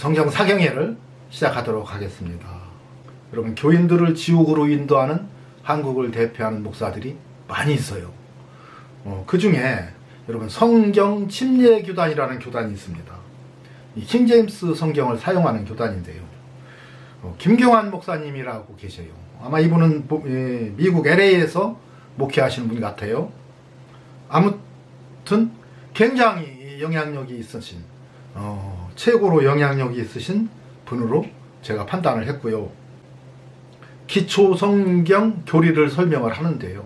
성경 사경회를 시작하도록 하겠습니다. 여러분, 교인들을 지옥으로 인도하는 한국을 대표하는 목사들이 많이 있어요. 그 중에 여러분, 성경 침례교단이라는 교단이 있습니다. 이 킹제임스 성경을 사용하는 교단인데요. 김경환 목사님이라고 계셔요. 아마 이분은 미국 LA에서 목회하시는 분 같아요. 아무튼 굉장히 영향력이 있으신 최고로 영향력이 있으신 분으로 제가 판단을 했고요. 기초 성경 교리를 설명을 하는데요.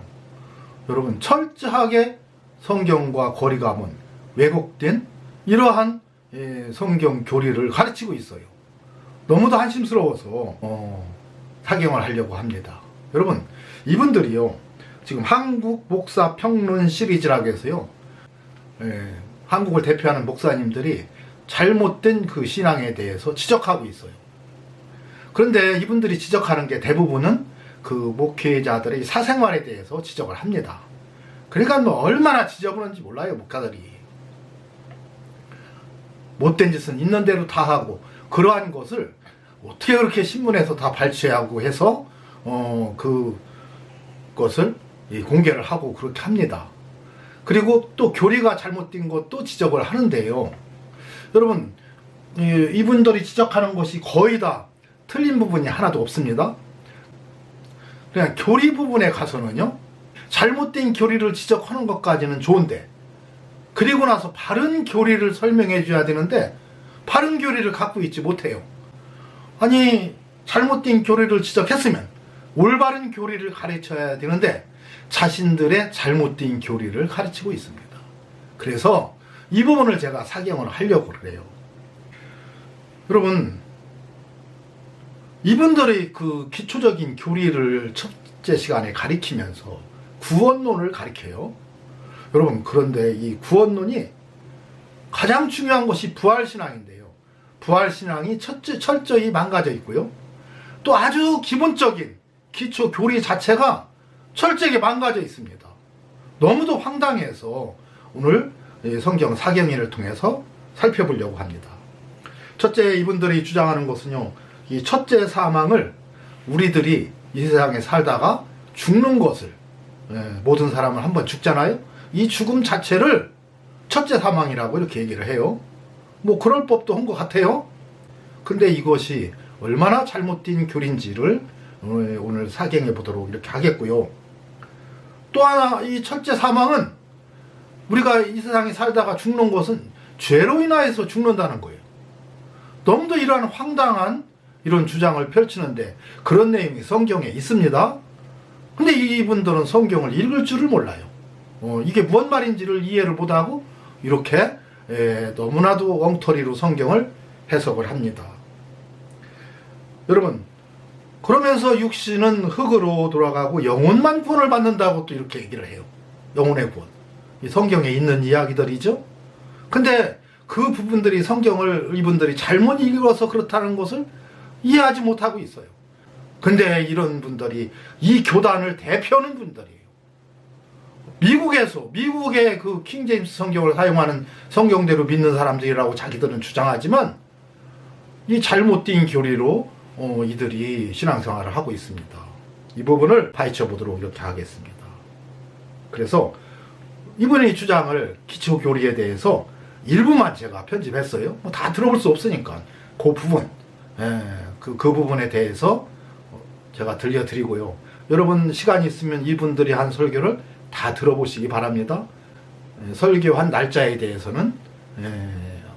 여러분, 철저하게 성경과 거리가 먼 왜곡된 이러한 성경 교리를 가르치고 있어요. 너무도 한심스러워서 사경을 하려고 합니다. 여러분, 이분들이요, 지금 한국 목사 평론 시리즈라고 해서요, 한국을 대표하는 목사님들이 잘못된 그 신앙에 대해서 지적하고 있어요. 그런데 이분들이 지적하는 게 대부분은 그 목회자들의 사생활에 대해서 지적을 합니다. 그러니까 뭐 얼마나 지저분한지 몰라요, 목사들이. 못된 짓은 있는 대로 다 하고, 그러한 것을 어떻게 그렇게 신문에서 다 발췌하고 해서 그것을 공개를 하고 그렇게 합니다. 그리고 또 교리가 잘못된 것도 지적을 하는데요. 여러분, 이분들이 지적하는 것이 거의 다 틀린 부분이 하나도 없습니다. 그냥 교리 부분에 가서는요, 잘못된 교리를 지적하는 것까지는 좋은데, 그리고 나서 바른 교리를 설명해 줘야 되는데 바른 교리를 갖고 있지 못해요. 아니, 잘못된 교리를 지적했으면 올바른 교리를 가르쳐야 되는데 자신들의 잘못된 교리를 가르치고 있습니다. 그래서 이 부분을 제가 사경을 하려고 그래요. 여러분, 이분들의 그 기초적인 교리를 첫째 시간에 가르치면서 구원론을 가르쳐요. 여러분, 그런데 이 구원론이 가장 중요한 것이 부활신앙인데요. 부활신앙이 철저히 망가져 있고요. 또 아주 기본적인 기초 교리 자체가 철저하게 망가져 있습니다. 너무도 황당해서 오늘 성경 사경회를 통해서 살펴보려고 합니다. 첫째, 이분들이 주장하는 것은요, 이 첫째 사망을 우리들이 이 세상에 살다가 죽는 것을, 모든 사람은 한번 죽잖아요. 이 죽음 자체를 첫째 사망이라고 이렇게 얘기를 해요. 뭐 그럴 법도 한 것 같아요. 근데 이것이 얼마나 잘못된 교리인지를 오늘 사경해 보도록 이렇게 하겠고요. 또 하나, 이 첫째 사망은 우리가 이 세상에 살다가 죽는 것은 죄로 인하여서 죽는다는 거예요. 너무도 이러한 황당한 이런 주장을 펼치는데 그런 내용이 성경에 있습니다. 근데 이분들은 성경을 읽을 줄을 몰라요. 이게 무슨 말인지를 이해를 못하고 이렇게 너무나도 엉터리로 성경을 해석을 합니다. 여러분, 그러면서 육신은 흙으로 돌아가고 영혼만 구원을 받는다고 또 이렇게 얘기를 해요. 영혼의 구원. 이 성경에 있는 이야기들이죠. 근데 그 부분들이 성경을 이분들이 잘못 읽어서 그렇다는 것을 이해하지 못하고 있어요. 근데 이런 분들이 이 교단을 대표하는 분들이에요. 미국의 그 킹제임스 성경을 사용하는 성경대로 믿는 사람들이라고 자기들은 주장하지만 이 잘못된 교리로 이들이 신앙생활을 하고 있습니다. 이 부분을 파헤쳐 보도록 이렇게 하겠습니다. 그래서 이분의 주장을 기초 교리에 대해서 일부만 제가 편집했어요. 뭐 다 들어볼 수 없으니까 그 부분, 그 부분에 대해서 제가 들려드리고요. 여러분, 시간이 있으면 이분들이 한 설교를 다 들어보시기 바랍니다. 설교한 날짜에 대해서는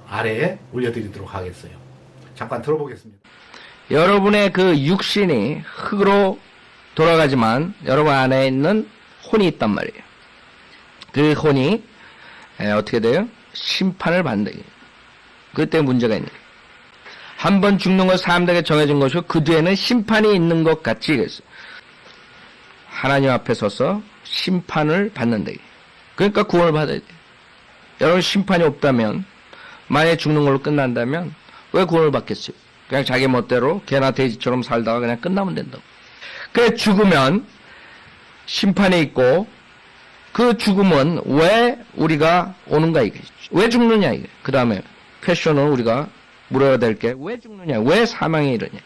아래에 올려드리도록 하겠어요. 잠깐 들어보겠습니다. 여러분의 그 육신이 흙으로 돌아가지만 여러분 안에 있는 혼이 있단 말이에요. 그 혼이 어떻게 돼요? 심판을 받는다. 그때 문제가 있는 거예요. 한 번 죽는 것 사람들에게 정해진 것이고 그 뒤에는 심판이 있는 것 같이 그랬어요. 하나님 앞에 서서 심판을 받는다. 그러니까 구원을 받아야 돼요. 여러분, 심판이 없다면, 만약에 죽는 걸로 끝난다면 왜 구원을 받겠어요? 그냥 자기 멋대로 개나 돼지처럼 살다가 그냥 끝나면 된다고. 그래, 죽으면 심판이 있고 그 죽음은 왜 우리가 오는가 이게. 왜 죽느냐 이게. 그 다음에 퀘션은 우리가 물어야 될 게 왜 죽느냐? 왜 사망이 이르냐?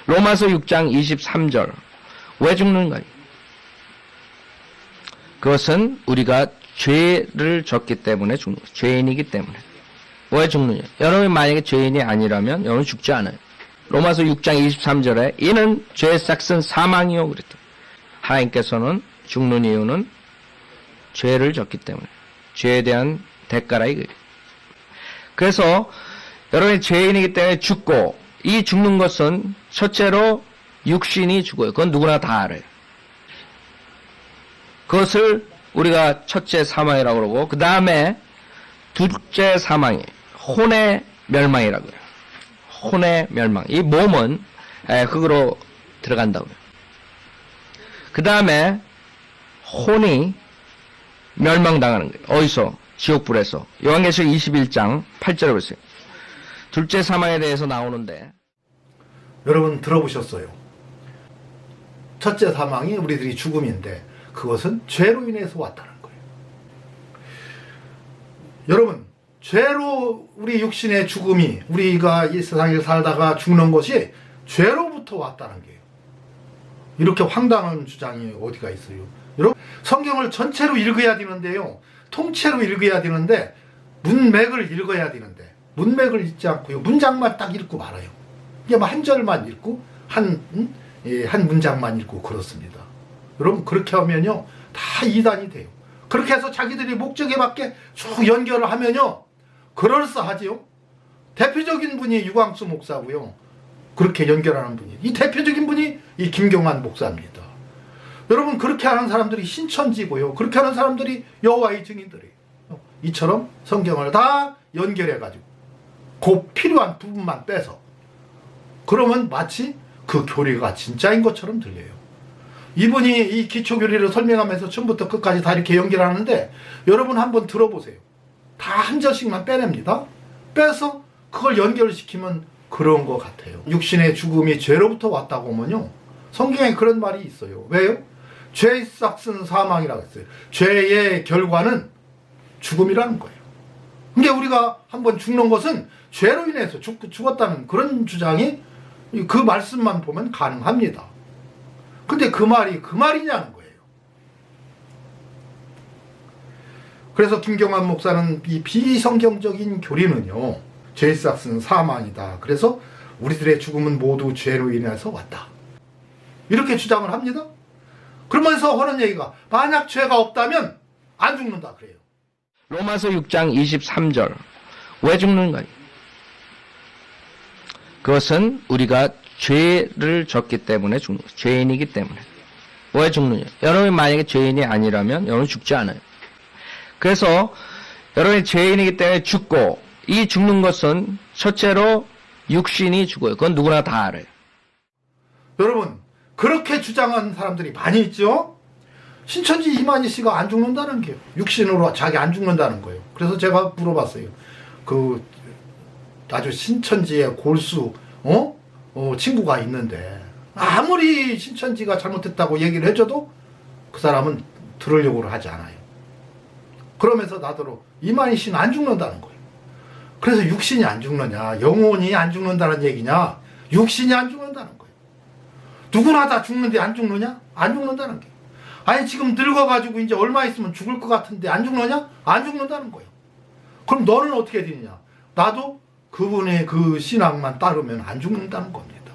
로마서 6장 23절. 왜 죽는 거냐? 그것은 우리가 죄를 졌기 때문에 죽는 거예요. 죄인이기 때문에. 왜 죽느냐? 여러분이 만약에 죄인이 아니라면 여러분 죽지 않아요. 로마서 6장 23절에 이는 죄의 삭은 사망이요 그랬다. 하나님께서는 죽는 이유는 죄를 졌기 때문에. 죄에 대한 대가라 이거예요. 그래서 여러분이 죄인이기 때문에 죽고, 이 죽는 것은 첫째로 육신이 죽어요. 그건 누구나 다 알아요. 그것을 우리가 첫째 사망이라고 그러고, 그 다음에 둘째 사망이 혼의 멸망이라고 해요. 혼의 멸망. 이 몸은 흙으로 들어간다고요. 그 다음에 혼이 멸망당하는 거예요. 어디서? 지옥불에서. 요한계시록 21장 8절에 보세요. 둘째 사망에 대해서 나오는데, 여러분 들어보셨어요? 첫째 사망이 우리들이 죽음인데 그것은 죄로 인해서 왔다는 거예요. 여러분, 죄로 우리 육신의 죽음이, 우리가 이 세상에 살다가 죽는 것이 죄로부터 왔다는 거예요. 이렇게 황당한 주장이 어디가 있어요? 여러분, 성경을 전체로 읽어야 되는데요, 통째로 읽어야 되는데 문맥을 읽어야 되는데 문맥을 읽지 않고요, 문장만 딱 읽고 말아요. 이게 뭐 한 절만 읽고 한 문장만 읽고 그렇습니다. 여러분, 그렇게 하면요 다 이단이 돼요. 그렇게 해서 자기들이 목적에 맞게 쭉 연결을 하면요 그럴싸하지요. 대표적인 분이 유광수 목사고요. 그렇게 연결하는 분이, 이 대표적인 분이 이 김경환 목사입니다. 여러분, 그렇게 하는 사람들이 신천지고요. 그렇게 하는 사람들이 여호와의 증인들이에요. 이처럼 성경을 다 연결해가지고 그 필요한 부분만 빼서, 그러면 마치 그 교리가 진짜인 것처럼 들려요. 이분이 이 기초교리를 설명하면서 처음부터 끝까지 다 이렇게 연결하는데, 여러분 한번 들어보세요. 다 한 절씩만 빼냅니다. 빼서 그걸 연결시키면 그런 것 같아요. 육신의 죽음이 죄로부터 왔다고 하면요, 성경에 그런 말이 있어요. 왜요? 죄의 삭은 사망이라고 했어요. 죄의 결과는 죽음이라는 거예요. 근데 우리가 한번 죽는 것은 죄로 인해서 죽었다는 그런 주장이 그 말씀만 보면 가능합니다. 근데 그 말이 그 말이냐는 거예요. 그래서 김경환 목사는 이 비성경적인 교리는요, 죄의 삭은 사망이다. 그래서 우리들의 죽음은 모두 죄로 인해서 왔다. 이렇게 주장을 합니다. 그러면서 하는 얘기가, 만약 죄가 없다면 안 죽는다 그래요. 로마서 6장 23절. 왜 죽는 거냐? 그것은 우리가 죄를 졌기 때문에 죽는 거예요. 죄인이기 때문에. 왜 죽느냐? 여러분이 만약에 죄인이 아니라면 여러분 죽지 않아요. 그래서 여러분이 죄인이기 때문에 죽고, 이 죽는 것은 첫째로 육신이 죽어요. 그건 누구나 다 알아요. 여러분, 그렇게 주장하는 사람들이 많이 있죠? 신천지 이만희 씨가 안 죽는다는 게요. 육신으로 자기 안 죽는다는 거예요. 그래서 제가 물어봤어요. 그 아주 신천지의 골수 친구가 있는데, 아무리 신천지가 잘못했다고 얘기를 해줘도 그 사람은 들으려고 하지 않아요. 그러면서 나더러 이만희 씨는 안 죽는다는 거예요. 그래서 육신이 안 죽느냐, 영혼이 안 죽는다는 얘기냐, 육신이 안 죽는다는 거예요. 누구나 다 죽는데 안 죽느냐? 안 죽는다는 게. 아니, 지금 늙어가지고 이제 얼마 있으면 죽을 것 같은데 안 죽느냐? 안 죽는다는 거예요. 그럼 너는 어떻게 되느냐? 나도 그분의 그 신앙만 따르면 안 죽는다는 겁니다.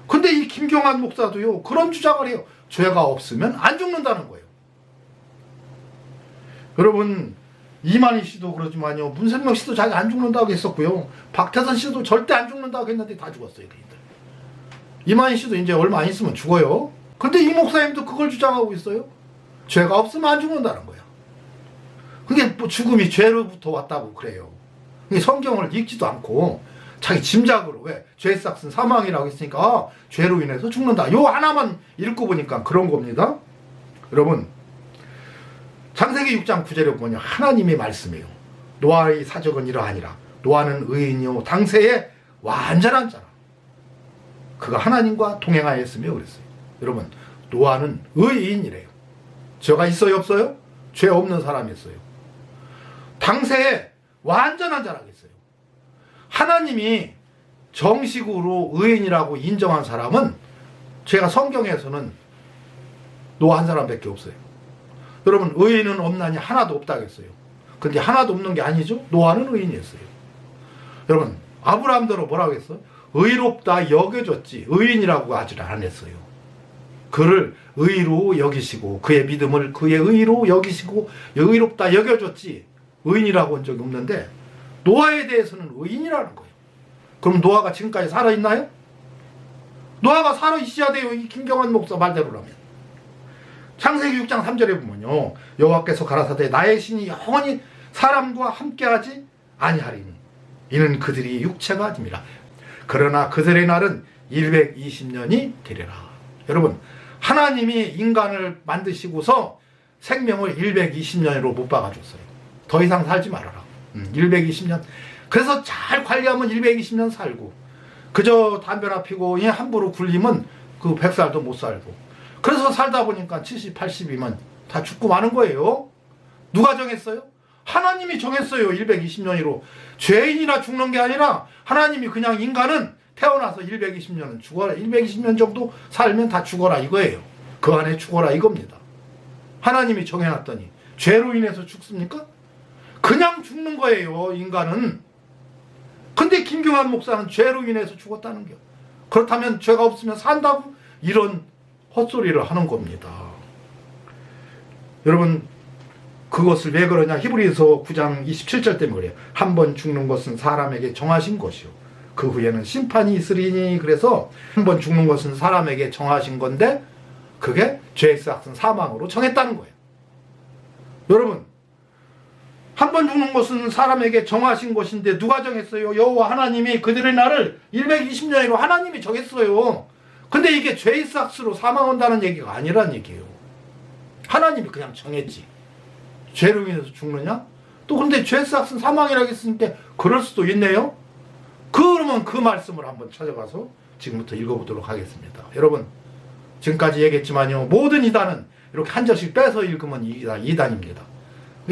근데 이 김경환 목사도요, 그런 주장을 해요. 죄가 없으면 안 죽는다는 거예요. 여러분, 이만희 씨도 그러지만요, 문선명 씨도 자기 안 죽는다고 했었고요, 박태선 씨도 절대 안 죽는다고 했는데 다 죽었어요. 이만희 씨도 이제 얼마 안 있으면 죽어요. 근데 이 목사님도 그걸 주장하고 있어요. 죄가 없으면 안 죽는다는 거야. 그게 뭐 죽음이 죄로부터 왔다고 그래요. 성경을 읽지도 않고 자기 짐작으로, 왜? 죄의 삭은 사망이라고 했으니까 죄로 인해서 죽는다. 요 하나만 읽고 보니까 그런 겁니다. 여러분, 창세기 6장 9절에 보면 하나님의 말씀이에요. 노아의 사적은 이러하니라. 노아는 의인이요 당세에 완전한 자라. 그가 하나님과 동행하였으며 그랬어요. 여러분, 노아는 의인이래요. 죄가 있어요, 없어요? 죄 없는 사람이었어요. 당세에 완전한 자라겠어요. 하나님이 정식으로 의인이라고 인정한 사람은 제가 성경에서는 노아 한 사람밖에 없어요. 여러분, 의인은 없나니 하나도 없다 그랬어요. 근데 하나도 없는 게 아니죠. 노아는 의인이었어요. 여러분, 아브라함대로 뭐라고 했어? 의롭다 여겨졌지 의인이라고 하지 않았어요. 그를 의로 여기시고 그의 믿음을 그의 의로 여기시고 의롭다 여겨줬지 의인이라고 한 적이 없는데, 노아에 대해서는 의인이라는 거예요. 그럼 노아가 지금까지 살아있나요? 노아가 살아있어야 돼요. 이 김경환 목사 말대로라면. 창세기 6장 3절에 보면요, 여호와께서 가라사대 나의 신이 영원히 사람과 함께하지 아니하리니 이는 그들이 육체가 아닙니다. 그러나 그들의 날은 120년이 되리라. 여러분, 하나님이 인간을 만드시고서 생명을 120년으로 못 박아줬어요. 더 이상 살지 말아라. 120년. 그래서 잘 관리하면 120년 살고, 그저 담배나 피고 함부로 굴리면 그 100살도 못 살고, 그래서 살다 보니까 70, 80이면 다 죽고 마는 거예요. 누가 정했어요? 하나님이 정했어요. 120년으로. 죄인이나 죽는 게 아니라 하나님이 그냥 인간은 태어나서 120년은 죽어라. 120년 정도 살면 다 죽어라 이거예요. 그 안에 죽어라 이겁니다. 하나님이 정해놨더니 죄로 인해서 죽습니까? 그냥 죽는 거예요, 인간은. 근데 김경환 목사는 죄로 인해서 죽었다는 게, 그렇다면 죄가 없으면 산다고? 이런 헛소리를 하는 겁니다. 여러분, 그것을 왜 그러냐? 히브리서 9장 27절 때문에 그래요. 한 번 죽는 것은 사람에게 정하신 것이요 그 후에는 심판이 있으리니. 그래서 한 번 죽는 것은 사람에게 정하신 건데 그게 죄의 삭은 사망으로 정했다는 거예요. 여러분, 한 번 죽는 것은 사람에게 정하신 것인데 누가 정했어요? 여호와 하나님이 그들의 날을 120년으로 하나님이 정했어요. 근데 이게 죄의 삭스로 사망한다는 얘기가 아니란 얘기예요. 하나님이 그냥 정했지. 죄로 인해서 죽느냐? 또 근데 죄의 삭은 사망이라고 했으니까 그럴 수도 있네요. 그러면 그 말씀을 한번 찾아가서 지금부터 읽어보도록 하겠습니다. 여러분, 지금까지 얘기했지만요, 모든 이단은 이렇게 한 절씩 빼서 읽으면 이단입니다.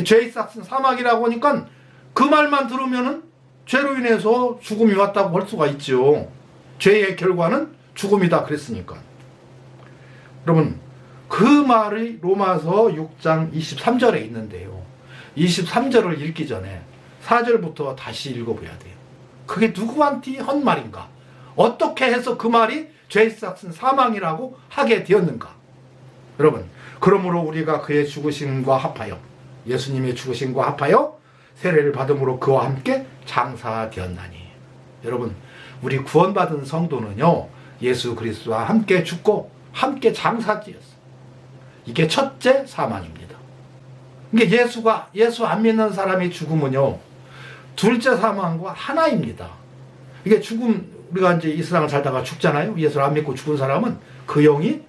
죄의 삭은 사망이라고 하니까 그 말만 들으면은 죄로 인해서 죽음이 왔다고 할 수가 있죠. 죄의 결과는 죽음이다 그랬으니까. 여러분, 그 말이 로마서 6장 23절에 있는데요, 23절을 읽기 전에 4절부터 다시 읽어봐야 돼요. 그게 누구한테 한 말인가? 어떻게 해서 그 말이 죄의 삭은 사망이라고 하게 되었는가? 여러분, 그러므로 우리가 그의 죽으심과 합하여, 예수님의 죽으심과 합하여 세례를 받음으로 그와 함께 장사되었나니. 여러분, 우리 구원받은 성도는요, 예수 그리스도와 함께 죽고 함께 장사되었어요. 이게 첫째 사망입니다. 이게 예수 안 믿는 사람이 죽으면요, 둘째 사망과 하나입니다. 이게 죽음, 우리가 이제 이 세상을 살다가 죽잖아요. 예수를 안 믿고 죽은 사람은 그 영이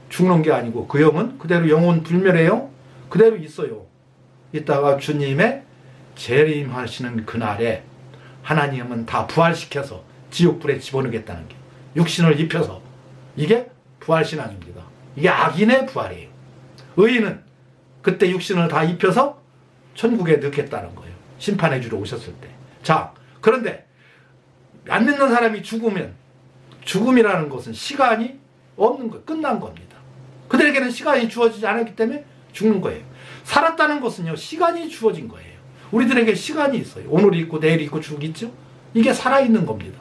죽는 게 아니고 그 영은 그대로 영혼 불멸해요. 그대로 있어요. 이따가 주님의 재림하시는 그날에 하나님은 다 부활시켜서 지옥불에 집어넣겠다는 게, 육신을 입혀서. 이게 부활신앙입니다. 이게 악인의 부활이에요. 의인은 그때 육신을 다 입혀서 천국에 넣겠다는 거예요. 심판해 주러 오셨을 때. 자, 그런데 안 믿는 사람이 죽으면, 죽음이라는 것은 시간이 없는 거예요. 끝난 겁니다. 그들에게는 시간이 주어지지 않았기 때문에 죽는 거예요. 살았다는 것은요, 시간이 주어진 거예요. 우리들에게 시간이 있어요. 오늘이 있고 내일이 있고 죽이 있죠. 이게 살아있는 겁니다.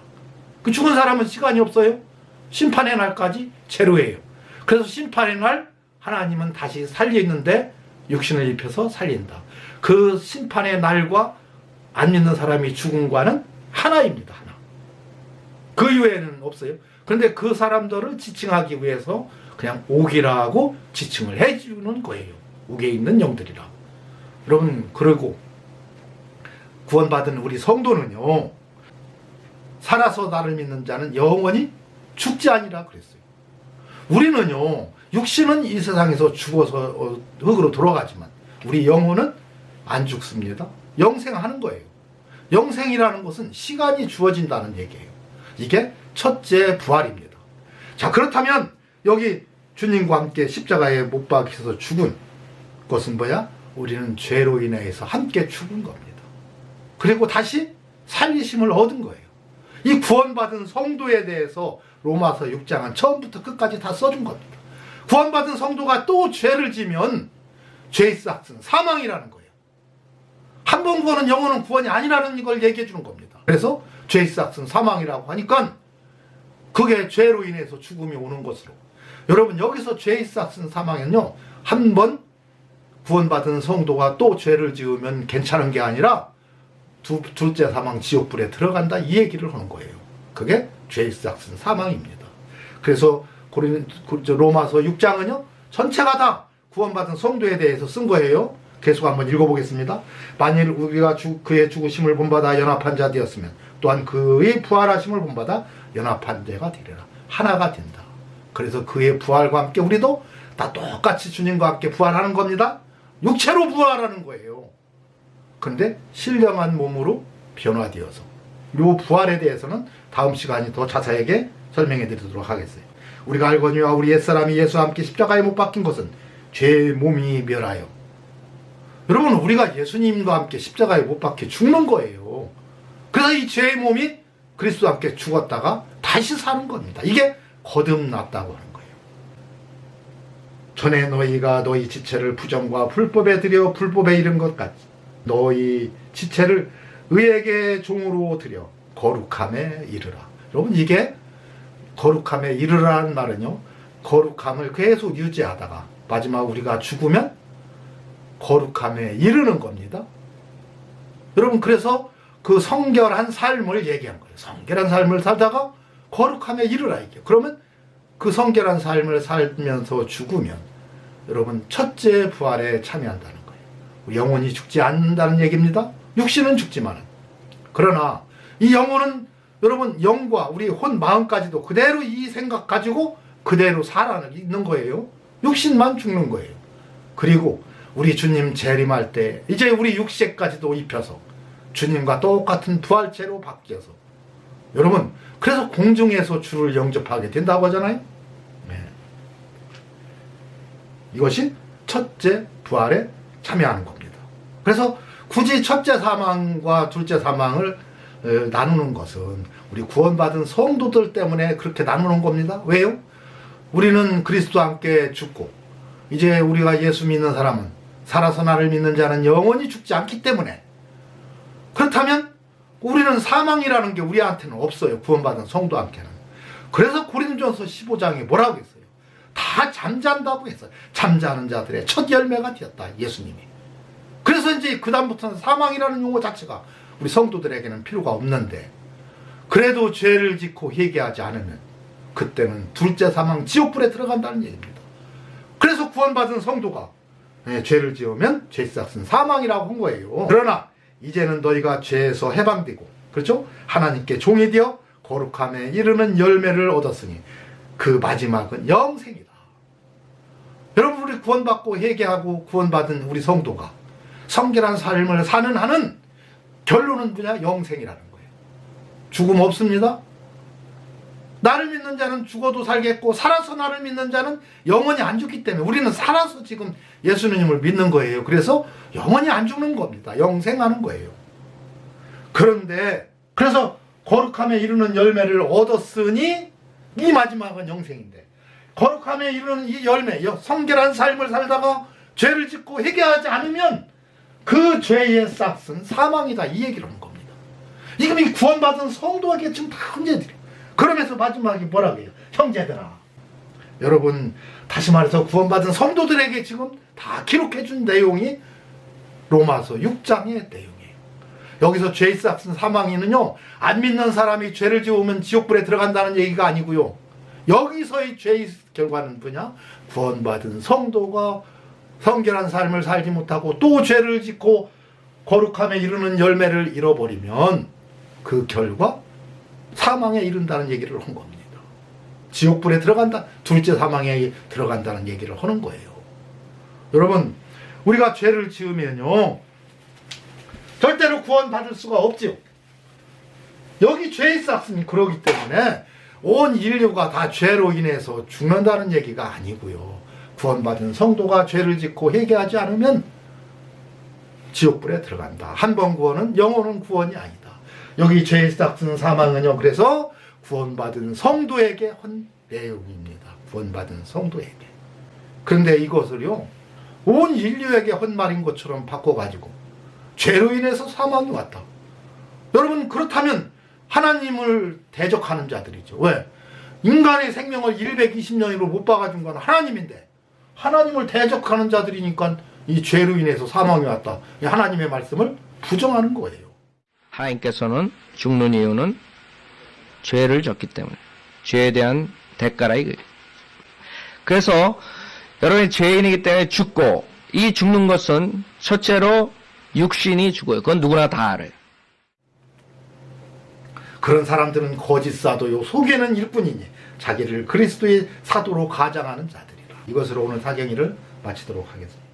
그 죽은 사람은 시간이 없어요. 심판의 날까지 제로예요. 그래서 심판의 날 하나님은 다시 살리는데 육신을 입혀서 살린다. 그 심판의 날과 안 믿는 사람이 죽음과는 하나입니다. 하나. 그 이외에는 없어요. 그런데 그 사람들을 지칭하기 위해서 그냥 옥이라고 지칭을 해주는 거예요. 옥에 있는 영들이라. 여러분, 그리고 구원받은 우리 성도는요, 살아서 나를 믿는 자는 영원히 죽지 아니라 그랬어요. 우리는요, 육신은 이 세상에서 죽어서 흙으로 돌아가지만 우리 영혼은 안 죽습니다. 영생하는 거예요. 영생이라는 것은 시간이 주어진다는 얘기예요. 이게 첫째 부활입니다. 자, 그렇다면 여기 주님과 함께 십자가에 못 박혀서 죽은 것은 뭐야? 우리는 죄로 인해서 함께 죽은 겁니다. 그리고 다시 살리심을 얻은 거예요. 이 구원받은 성도에 대해서 로마서 6장은 처음부터 끝까지 다 써준 겁니다. 구원받은 성도가 또 죄를 지면 죄의 싹은 사망이라는 거예요. 한 번 구원은 영원한 구원이 아니라는 걸 얘기해 주는 겁니다. 그래서 죄의 싹은 사망이라고 하니까 그게 죄로 인해서 죽음이 오는 것으로. 여러분 여기서 죄의 싹은 사망은요, 한 번 구원받은 성도가 또 죄를 지으면 괜찮은 게 아니라 둘째 사망 지옥불에 들어간다, 이 얘기를 하는 거예요. 그게 죄의 싹은 사망입니다. 그래서 로마서 6장은요 전체가 다 구원받은 성도에 대해서 쓴 거예요. 계속 한번 읽어보겠습니다. 만일 우리가 그의 죽으심을 본받아 연합한 자 되었으면 또한 그의 부활하심을 본받아 연합한 자가 되리라. 하나가 된다. 그래서 그의 부활과 함께 우리도 다 똑같이 주님과 함께 부활하는 겁니다. 육체로 부활하는 거예요. 근데 신령한 몸으로 변화되어서, 이 부활에 대해서는 다음 시간에 더 자세하게 설명해 드리도록 하겠어요. 우리가 알거니와 우리 옛사람이 예수와 함께 십자가에 못 박힌 것은 죄의 몸이 멸하여. 여러분 우리가 예수님과 함께 십자가에 못 박혀 죽는 거예요. 그래서 이 죄의 몸이 그리스도와 함께 죽었다가 다시 사는 겁니다. 이게 거듭났다고 하는 거예요. 전에 너희가 너희 지체를 부정과 불법에 드려 불법에 이른 것 같이 너희 지체를 의에게 종으로 드려 거룩함에 이르라. 여러분 이게 거룩함에 이르라는 말은요, 거룩함을 계속 유지하다가 마지막 우리가 죽으면 거룩함에 이르는 겁니다. 여러분 그래서 그 성결한 삶을 얘기한 거예요. 성결한 삶을 살다가 거룩함에 이르라 이게. 그러면 그 성결한 삶을 살면서 죽으면 여러분 첫째 부활에 참여한다는 거예요. 영혼이 죽지 않는다는 얘기입니다. 육신은 죽지만은. 그러나 이 영혼은 여러분 영과 우리 혼 마음까지도 그대로 이 생각 가지고 그대로 살아있는 거예요. 육신만 죽는 거예요. 그리고 우리 주님 재림할 때 이제 우리 육체까지도 입혀서 주님과 똑같은 부활체로 바뀌어서 여러분 그래서 공중에서 주를 영접하게 된다고 하잖아요. 네. 이것이 첫째 부활에 참여하는 겁니다. 그래서 굳이 첫째 사망과 둘째 사망을 나누는 것은 우리 구원받은 성도들 때문에 그렇게 나누는 겁니다. 왜요? 우리는 그리스도와 함께 죽고 이제 우리가 예수 믿는 사람은 살아서 나를 믿는 자는 영원히 죽지 않기 때문에, 그렇다면 우리는 사망이라는 게 우리한테는 없어요. 구원받은 성도한테는. 그래서 고린도전서 15장에 뭐라고 했어요? 다 잠잔다고 했어요. 잠자는 자들의 첫 열매가 되었다, 예수님이. 그래서 이제 그 다음부터는 사망이라는 용어 자체가 우리 성도들에게는 필요가 없는데, 그래도 죄를 짓고 회개하지 않으면 그때는 둘째 사망 지옥불에 들어간다는 얘기입니다. 그래서 구원받은 성도가 죄를 지으면 죄싹은 사망이라고 한 거예요. 그러나 이제는 너희가 죄에서 해방되고, 그렇죠? 하나님께 종이 되어 거룩함에 이르는 열매를 얻었으니 그 마지막은 영생이다. 여러분 우리 구원받고 회개하고 구원받은 우리 성도가 성결한 삶을 사는 한은 결론은 뭐냐? 영생이라는 거예요. 죽음 없습니다. 나를 믿는 자는 죽어도 살겠고 살아서 나를 믿는 자는 영원히 안 죽기 때문에 우리는 살아서 지금 예수님을 믿는 거예요. 그래서 영원히 안 죽는 겁니다. 영생하는 거예요. 그런데 그래서 거룩함에 이르는 열매를 얻었으니 이 마지막은 영생인데, 거룩함에 이르는 이 열매, 성결한 삶을 살다가 죄를 짓고 회개하지 않으면 그 죄의 싹은 사망이다, 이 얘기를 하는 겁니다. 지금 이 구원받은 성도에게 지금 다 문제들이에요. 그러면서 마지막에 뭐라고 해요? 형제들아. 여러분 다시 말해서 구원받은 성도들에게 지금 다 기록해 준 내용이 로마서 6장의 내용이에요. 여기서 죄의 싹은 사망이는요, 안 믿는 사람이 죄를 지으면 지옥불에 들어간다는 얘기가 아니고요, 여기서의 죄의 결과는 뭐냐? 구원받은 성도가 성결한 삶을 살지 못하고 또 죄를 짓고 거룩함에 이르는 열매를 잃어버리면 그 결과 사망에 이른다는 얘기를 한 겁니다. 지옥불에 들어간다, 둘째 사망에 들어간다는 얘기를 하는 거예요. 여러분 우리가 죄를 지으면요 절대로 구원받을 수가 없지요. 여기 죄의 싹이 그러기 때문에 온 인류가 다 죄로 인해서 죽는다는 얘기가 아니고요, 구원받은 성도가 죄를 짓고 회개하지 않으면 지옥불에 들어간다. 한 번 구원은 영원한 구원이 아니다. 여기 죄의 싹슨 사망은요. 그래서 구원받은 성도에게 한 내용입니다. 구원받은 성도에게. 그런데 이것을요. 온 인류에게 한 말인 것처럼 바꿔가지고 죄로 인해서 사망이 왔다. 여러분 그렇다면 하나님을 대적하는 자들이죠. 왜? 인간의 생명을 120년으로 못 박아준 건 하나님인데 하나님을 대적하는 자들이니까 이 죄로 인해서 사망이 왔다. 이 하나님의 말씀을 부정하는 거예요. 하나님께서는 죽는 이유는 죄를 졌기 때문에 죄에 대한 대가라 이거예요. 그래서 여러분이 죄인이기 때문에 죽고 이 죽는 것은 첫째로 육신이 죽어요. 그건 누구나 다 알아요. 그런 사람들은 거짓 사도요 속에는 일뿐이니 자기를 그리스도의 사도로 가장하는 자들이라. 이것으로 오늘 사경일을 마치도록 하겠습니다.